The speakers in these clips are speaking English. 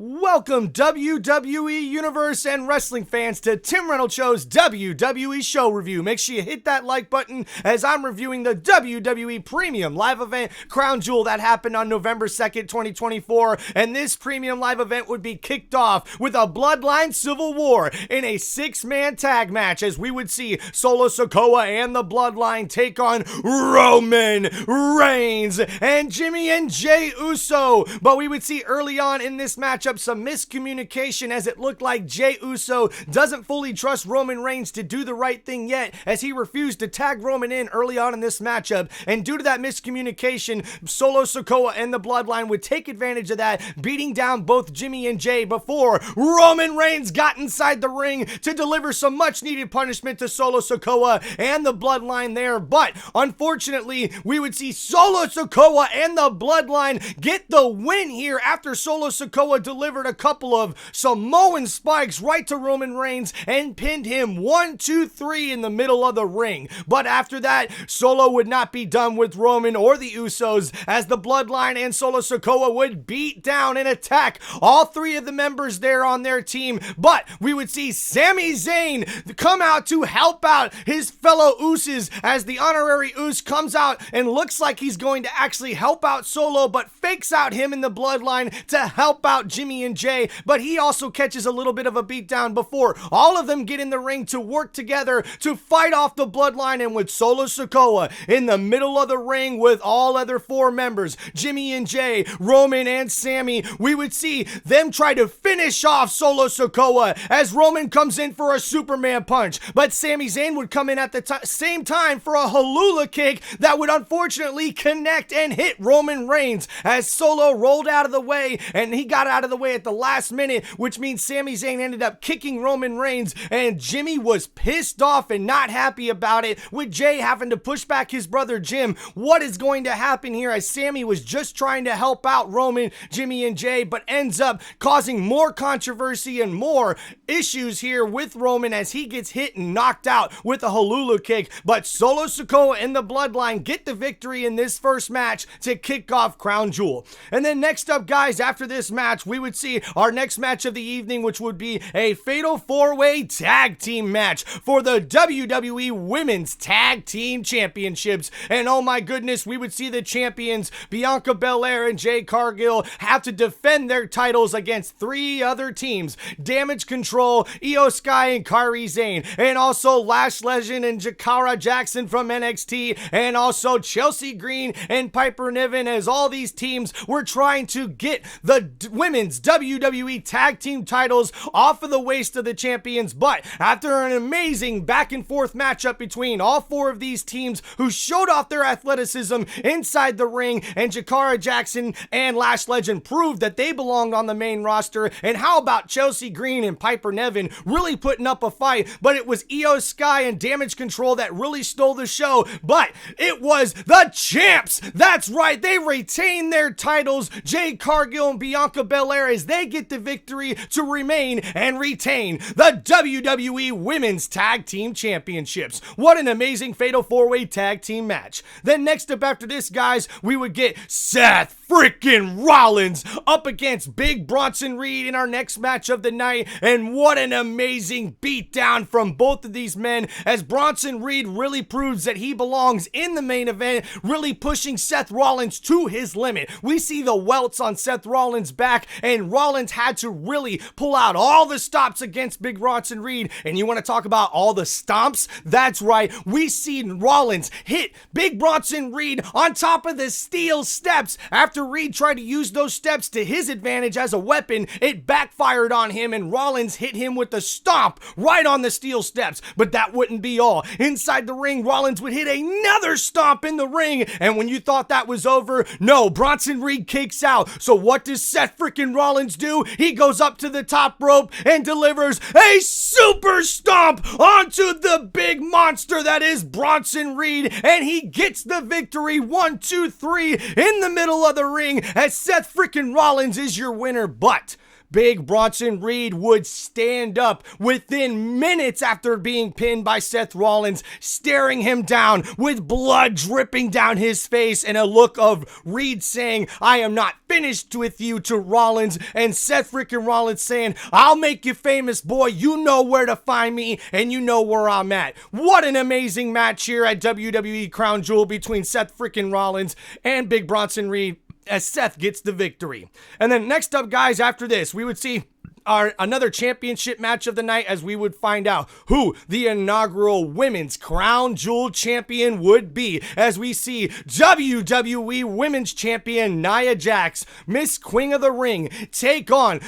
Welcome WWE Universe and wrestling fans to Tim Reynolds Show's WWE Show Review. Make sure you hit that like button as I'm reviewing the WWE Premium Live Event Crown Jewel that happened on November 2nd, 2024. And this Premium Live Event would be kicked off with a Bloodline Civil War in a 6-man tag match as we would see Solo Sikoa and the Bloodline take on Roman Reigns and Jimmy and Jey Uso. But we would see early on in this matchup some miscommunication as it looked like Jey Uso doesn't fully trust Roman Reigns to do the right thing yet as he refused to tag Roman in early on in this matchup. And due to that miscommunication, Solo Sikoa and the Bloodline would take advantage of that, beating down both Jimmy and Jey before Roman Reigns got inside the ring to deliver some much needed punishment to Solo Sikoa and the Bloodline there. But unfortunately, we would see Solo Sikoa and the Bloodline get the win here after Solo Sikoa delivered a couple of Samoan spikes right to Roman Reigns and pinned him 1, 2, 3 in the middle of the ring. But after that, Solo would not be done with Roman or the Usos as the Bloodline and Solo Sikoa would beat down and attack all three of the members there on their team. But we would see Sami Zayn come out to help out his fellow Usos as the honorary Us comes out and looks like he's going to actually help out Solo, but fakes out him in the Bloodline to help out Jimmy and Jey. But he also catches a little bit of a beatdown before all of them get in the ring to work together to fight off the Bloodline. And with Solo Sikoa in the middle of the ring with all other four members, Jimmy and Jey, Roman and Sami, we would see them try to finish off Solo Sikoa as Roman comes in for a Superman punch. But Sami Zayn would come in at the same time for a Halula kick that would unfortunately connect and hit Roman Reigns as Solo rolled out of the way, and he got out of the way at the last minute, which means Sami Zayn ended up kicking Roman Reigns, and Jimmy was pissed off and not happy about it, with Jey having to push back his brother Jim. What is going to happen here as Sami was just trying to help out Roman, Jimmy, and Jey, but ends up causing more controversy and more issues here with Roman as he gets hit and knocked out with a Halulu kick. But Solo Sikoa and the Bloodline get the victory in this first match to kick off Crown Jewel. And then next up, guys, after this match, we would see our next match of the evening, which would be a Fatal 4-Way Tag Team match for the WWE Women's Tag Team Championships. And oh my goodness, we would see the champions, Bianca Belair and Jade Cargill, have to defend their titles against three other teams: Damage Control, Io Sky, and Kairi Sane, and also Lash Legend and Jakara Jackson from NXT, and also Chelsea Green and Piper Niven, as all these teams were trying to get the women's WWE Tag Team titles off of the waist of the champions. But after an amazing back and forth matchup between all four of these teams who showed off their athleticism inside the ring, and Jakara Jackson and Lash Legend proved that they belonged on the main roster, and how about Chelsea Green and Piper Niven really putting up a fight? But it was Io Sky and Damage Control that really stole the show. But it was the champs, that's right, they retained their titles, Jade Cargill and Bianca Belair, as they get the victory to remain and retain the WWE Women's Tag Team Championships. What an amazing Fatal 4-Way Tag Team match. Then next up after this, guys, we would get Seth freaking Rollins up against Big Bronson Reed in our next match of the night. And what an amazing beatdown from both of these men as Bronson Reed really proves that he belongs in the main event, really pushing Seth Rollins to his limit. We see the welts on Seth Rollins' back, and Rollins had to really pull out all the stops against Big Bronson Reed. And you want to talk about all the stomps? That's right, we see Rollins hit Big Bronson Reed on top of the steel steps. After Reed tried to use those steps to his advantage as a weapon, it backfired on him, and Rollins hit him with the stomp right on the steel steps. But that wouldn't be all. Inside the ring, Rollins would hit another stomp in the ring, and when you thought that was over, no, Bronson Reed kicks out. So what does Seth freaking Rollins do? He goes up to the top rope and delivers a super stomp onto the big monster that is Bronson Reed, and he gets the victory. 1, 2, 3 in the middle of the ring as Seth freaking Rollins is your winner. But Big Bronson Reed would stand up within minutes after being pinned by Seth Rollins, staring him down with blood dripping down his face and a look of Reed saying, "I am not finished with you," to Rollins, and Seth freaking Rollins saying, "I'll make you famous, boy. You know where to find me and you know where I'm at." What an amazing match here at WWE Crown Jewel between Seth freaking Rollins and Big Bronson Reed as Seth gets the victory. And then next up, guys, after this, we would see another championship match of the night as we would find out who the inaugural Women's Crown Jewel Champion would be, as we see WWE Women's Champion Nia Jax, Miss Queen of the Ring, take on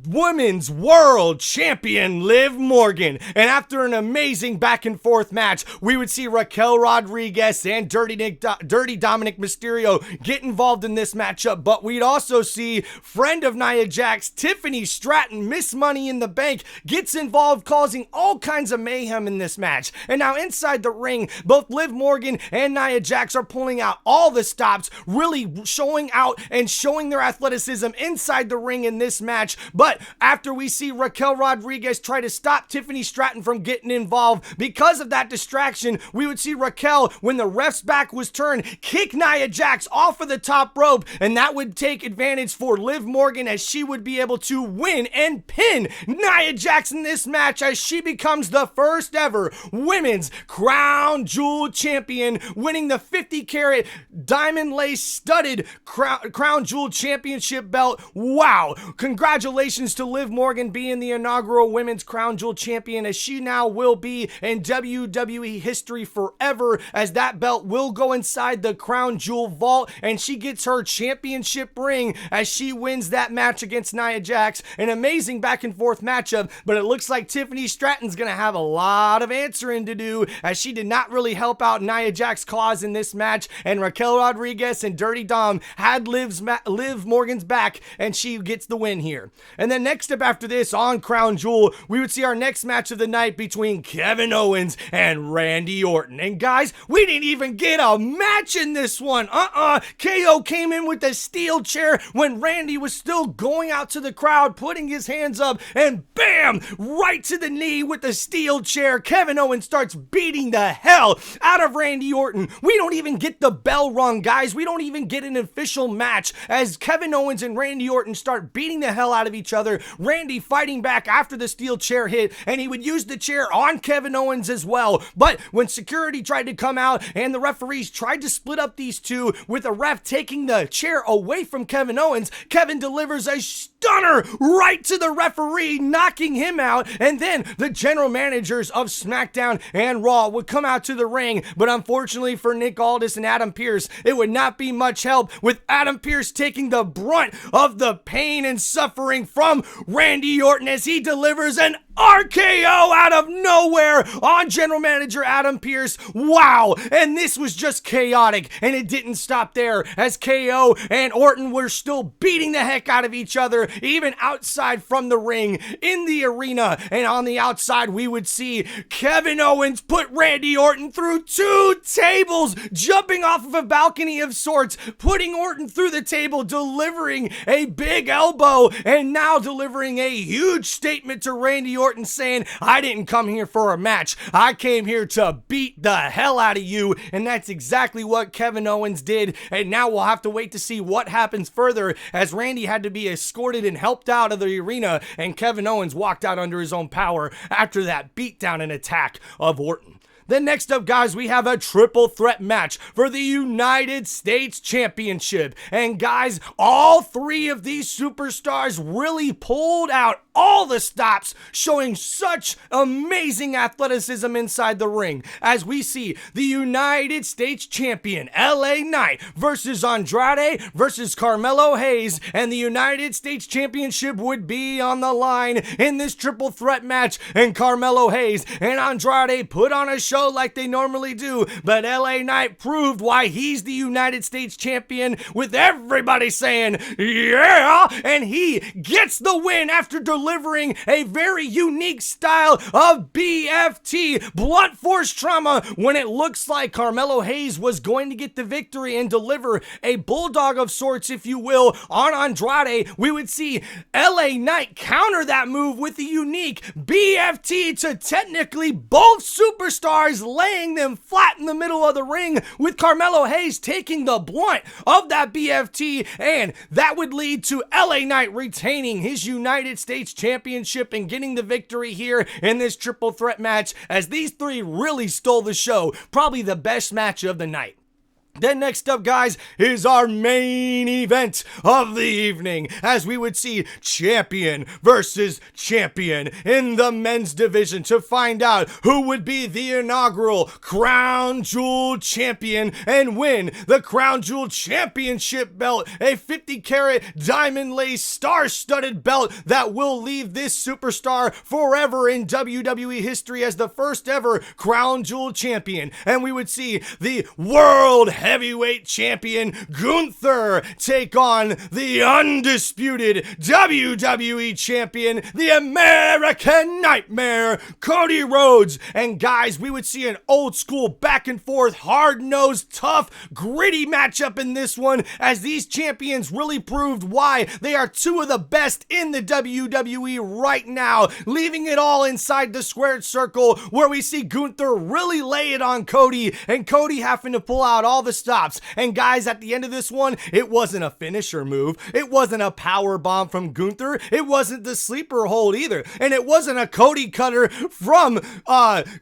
Women's World Champion Liv Morgan. And after an amazing back and forth match, we would see Raquel Rodriguez and Dirty Dominic Mysterio get involved in this matchup, but we'd also see friend of Nia Jax, Tiffany Stratton, Miss Money in the Bank, gets involved, causing all kinds of mayhem in this match. And now inside the ring, both Liv Morgan and Nia Jax are pulling out all the stops, really showing out and showing their athleticism inside the ring in this match. But after we see Raquel Rodriguez try to stop Tiffany Stratton from getting involved, because of that distraction, we would see Raquel, when the ref's back was turned, kick Nia Jax off of the top rope, and that would take advantage for Liv Morgan, as she would be able to win and pin Nia Jax in this match, as she becomes the first ever Women's Crown Jewel Champion, winning the 50-carat diamond lace studded Crown Jewel Championship belt. Wow! Congratulations to Liv Morgan being the inaugural Women's Crown Jewel Champion, as she now will be in WWE history forever, as that belt will go inside the Crown Jewel vault, and she gets her championship ring as she wins that match against Nia Jax. An amazing back and forth matchup, but it looks like Tiffany Stratton's gonna have a lot of answering to do, as she did not really help out Nia Jax's cause in this match, and Raquel Rodriguez and Dirty Dom had Liv Morgan's back, and she gets the win here. And then next up after this on Crown Jewel, we would see our next match of the night between Kevin Owens and Randy Orton. And guys, we didn't even get a match in this one. KO came in with the steel chair when Randy was still going out to the crowd, putting his hands up, and bam, right to the knee with the steel chair. Kevin Owens starts beating the hell out of Randy Orton. We don't even get the bell rung, guys. We don't even get an official match, as Kevin Owens and Randy Orton start beating the hell out of each other. Randy fighting back after the steel chair hit, and he would use the chair on Kevin Owens as well. But when security tried to come out and the referees tried to split up these two, with a ref taking the chair away from Kevin Owens, Kevin delivers a stunner right to the referee, knocking him out. And then the general managers of SmackDown and Raw would come out to the ring, but unfortunately for Nick Aldis and Adam Pearce, it would not be much help, with Adam Pearce taking the brunt of the pain and suffering from Randy Orton, as he delivers an RKO out of nowhere on general manager Adam Pearce. Wow! And this was just chaotic, and it didn't stop there, as KO and Orton were still beating the heck out of each other, even outside from the ring in the arena. And on the outside, we would see Kevin Owens put Randy Orton through 2 tables, jumping off of a balcony of sorts, putting Orton through the table, delivering a big elbow, and now delivering a huge statement to Randy Orton, saying, "I didn't come here for a match. I came here to beat the hell out of you." And that's exactly what Kevin Owens did. And now we'll have to wait to see what happens further, as Randy had to be escorted and helped out of the arena, and Kevin Owens walked out under his own power after that beatdown and attack of Orton. Then next up, guys, we have a triple threat match for the United States Championship. And guys, all 3 of these superstars really pulled out all the stops, showing such amazing athleticism inside the ring, as we see the United States Champion LA Knight versus Andrade versus Carmelo Hayes, and the United States Championship would be on the line in this triple threat match. And Carmelo Hayes and Andrade put on a show like they normally do, but LA Knight proved why he's the United States Champion, with everybody saying yeah, and he gets the win after delivering delivering a very unique style of BFT, blunt force trauma, when it looks like Carmelo Hayes was going to get the victory and deliver a bulldog of sorts, if you will, on Andrade. We would see LA Knight counter that move with the unique BFT to technically both superstars laying them flat in the middle of the ring, with Carmelo Hayes taking the blunt of that BFT, and that would lead to LA Knight retaining his United States Championship and getting the victory here in this triple threat match, as these three really stole the show. Probably the best match of the night. Then next up, guys, is our main event of the evening, as we would see champion versus champion in the men's division to find out who would be the inaugural Crown Jewel champion and win the Crown Jewel championship belt, a 50-carat diamond lace star-studded belt that will leave this superstar forever in WWE history as the first ever Crown Jewel champion. And we would see the world heavyweight champion Gunther take on the undisputed WWE champion, the American Nightmare, Cody Rhodes. And guys, we would see an old school back and forth, hard-nosed, tough, gritty matchup in this one, as these champions really proved why they are two of the best in the WWE right now, leaving it all inside the squared circle, where we see Gunther really lay it on Cody, and Cody having to pull out all the stops. And guys, at the end of this one, it wasn't a finisher move, it wasn't a power bomb from Gunther, it wasn't the sleeper hold either, and it wasn't a Cody cutter from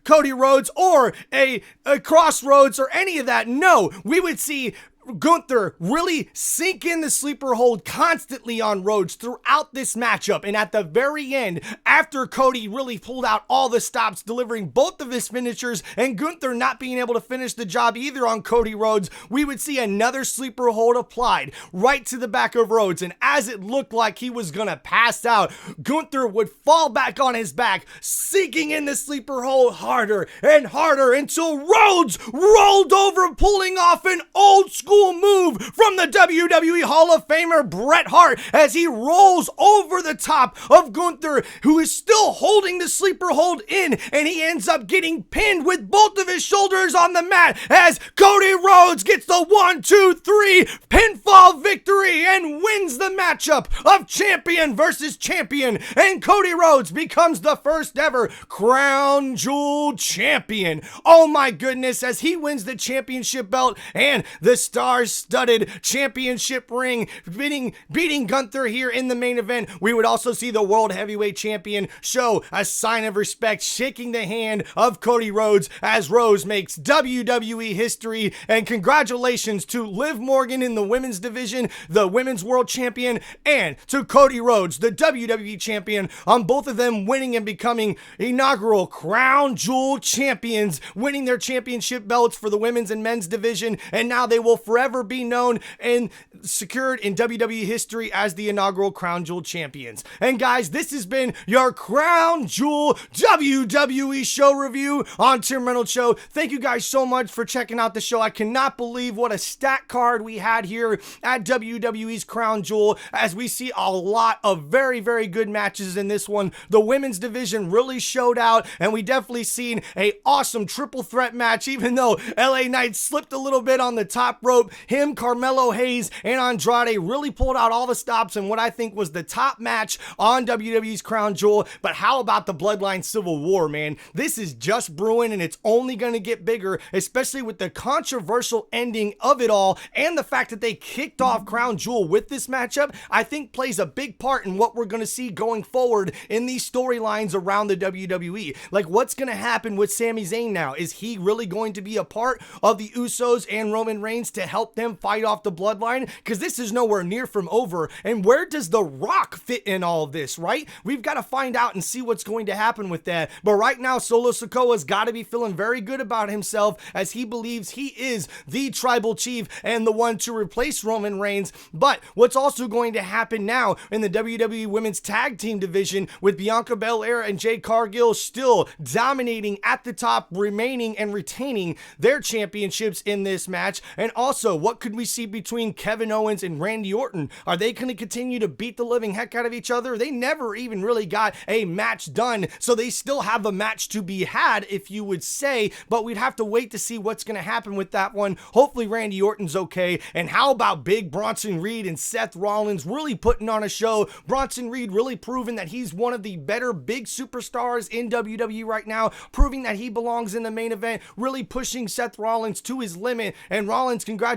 Cody Rhodes or a Crossroads or any of that. No, we would see Gunther really sink in the sleeper hold constantly on Rhodes throughout this matchup, and at the very end, after Cody really pulled out all the stops, delivering both of his finishers, and Gunther not being able to finish the job either on Cody Rhodes, we would see another sleeper hold applied right to the back of Rhodes, and as it looked like he was gonna pass out, Gunther would fall back on his back, sinking in the sleeper hold harder and harder until Rhodes rolled over, pulling off an old school move from the WWE Hall of Famer Bret Hart, as he rolls over the top of Gunther, who is still holding the sleeper hold in, and he ends up getting pinned with both of his shoulders on the mat, as Cody Rhodes gets the 1, 2, 3 pinfall victory and wins the matchup of champion versus champion, and Cody Rhodes becomes the first ever Crown Jewel champion. Oh my goodness, as he wins the championship belt and the star-studded championship ring, beating Gunther here in the main event. We would also see the world heavyweight champion show a sign of respect, shaking the hand of Cody Rhodes, as Rhodes makes WWE history. And congratulations to Liv Morgan in the women's division, the women's world champion, and to Cody Rhodes, the WWE champion, on both of them winning and becoming inaugural Crown Jewel champions, winning their championship belts for the women's and men's division, and now they will forever be known and secured in WWE history as the inaugural Crown Jewel champions. And guys, this has been your Crown Jewel WWE show review on Tim Reynolds Show. Thank you guys so much for checking out the show. I cannot believe what a stat card we had here at WWE's Crown Jewel, as we see a lot of very, very good matches in this one. The women's division really showed out, and we definitely seen a awesome triple threat match, even though LA Knight slipped a little bit on the top rope. Him, Carmelo Hayes, and Andrade really pulled out all the stops in what I think was the top match on WWE's Crown Jewel. But how about the Bloodline Civil War, man? This is just brewing, and it's only going to get bigger, especially with the controversial ending of it all, and the fact that they kicked off Crown Jewel with this matchup, I think plays a big part in what we're going to see going forward in these storylines around the WWE. Like, what's going to happen with Sami Zayn now? Is he really going to be a part of the Usos and Roman Reigns to help them fight off the Bloodline? Because this is nowhere near from over. And where does The Rock fit in all of this, right? We've got to find out and see what's going to happen with that. But right now, Solo Sikoa's got to be feeling very good about himself, as he believes he is the tribal chief and the one to replace Roman Reigns. But what's also going to happen now in the WWE Women's Tag Team division, with Bianca Belair and Jade Cargill still dominating at the top, remaining and retaining their championships in this match, and also Also, what could we see between Kevin Owens and Randy Orton? Are they going to continue to beat the living heck out of each other? They never even really got a match done, so they still have a match to be had, if you would say, but we'd have to wait to see what's going to happen with that one. Hopefully Randy Orton's okay. And how about big Bronson Reed and Seth Rollins really putting on a show? Bronson Reed really proving that he's one of the better big superstars in WWE right now, proving that he belongs in the main event, really pushing Seth Rollins to his limit. And Rollins, congratulations,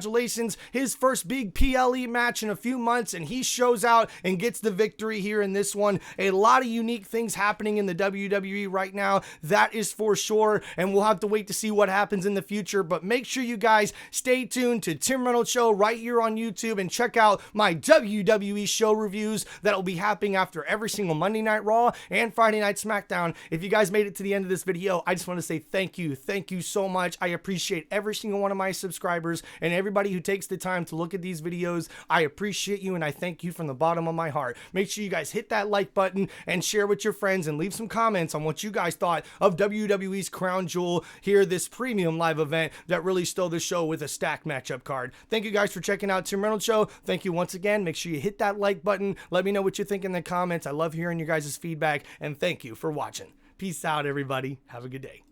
his first big PLE match in a few months, and he shows out and gets the victory here in this one. A lot of unique things happening in the WWE right now, that is for sure, and we'll have to wait to see what happens in the future. But make sure you guys stay tuned to Tim Reynolds Show right here on YouTube and check out my WWE show reviews that'll be happening after every single Monday Night Raw and Friday Night SmackDown. If you guys made it to the end of this video, I just want to say thank you so much. I appreciate every single one of my subscribers and everybody who takes the time to look at these videos. I appreciate you, and I thank you from the bottom of my heart. Make sure you guys hit that like button and share with your friends and leave some comments on what you guys thought of WWE's Crown Jewel here, this premium live event that really stole the show with a stacked matchup card. Thank you guys for checking out Tim Reynolds Show. Thank you once again. Make sure you hit that like button. Let me know what you think in the comments. I love hearing your guys' feedback, and thank you for watching. Peace out, everybody. Have a good day.